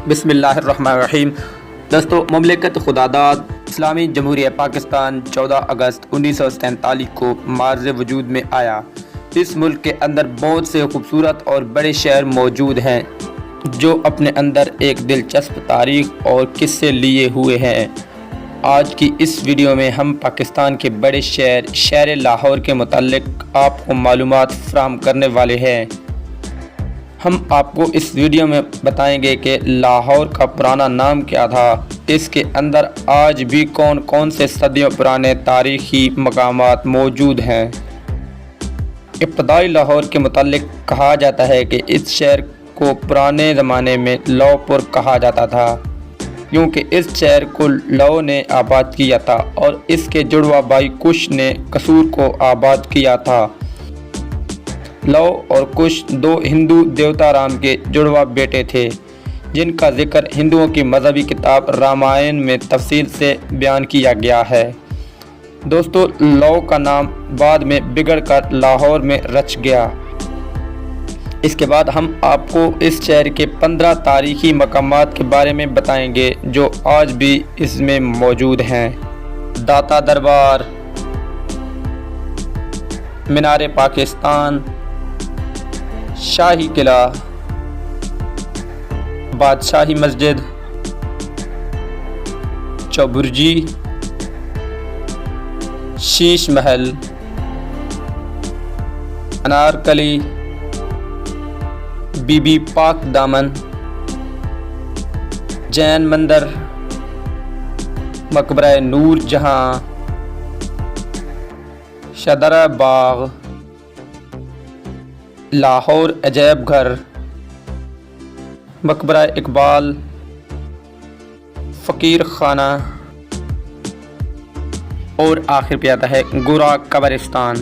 بسم اللہ الرحمن الرحیم۔ دوستو، مملکت خداداد اسلامی جمہوریہ پاکستان 14 اگست 1947 کو معرض وجود میں آیا۔ اس ملک کے اندر بہت سے خوبصورت اور بڑے شہر موجود ہیں جو اپنے اندر ایک دلچسپ تاریخ اور قصے لیے ہوئے ہیں۔ آج کی اس ویڈیو میں ہم پاکستان کے بڑے شہر لاہور کے متعلق آپ کو معلومات فراہم کرنے والے ہیں۔ ہم آپ کو اس ویڈیو میں بتائیں گے کہ لاہور کا پرانا نام کیا تھا، اس کے اندر آج بھی کون کون سے صدیوں پرانے تاریخی مقامات موجود ہیں۔ ابتدائی لاہور کے متعلق کہا جاتا ہے کہ اس شہر کو پرانے زمانے میں لو پور کہا جاتا تھا، کیونکہ اس شہر کو لو نے آباد کیا تھا اور اس کے جڑواں بھائی کش نے قصور کو آباد کیا تھا۔ لو اور کش دو ہندو دیوتا رام کے جڑواں بیٹے تھے، جن کا ذکر ہندوؤں کی مذہبی کتاب رامائن میں تفصیل سے بیان کیا گیا ہے۔ دوستو، لو کا نام بعد میں بگڑ کر لاہور میں رچ گیا۔ اس کے بعد ہم آپ کو اس شہر کے 15 تاریخی مقامات کے بارے میں بتائیں گے جو آج بھی اس میں موجود ہیں۔ داتا دربار، مینار پاکستان، شاہی قلعہ، بادشاہی مسجد، چوبرجی، شیش محل، انارکلی، بی بی پاک دامن، جین مندر، مقبرہ نور جہاں، شدرہ باغ، لاہور عجائب گھر، مقبرہ اقبال، فقیر خانہ اور آخر پہ آتا ہے گورا قبرستان۔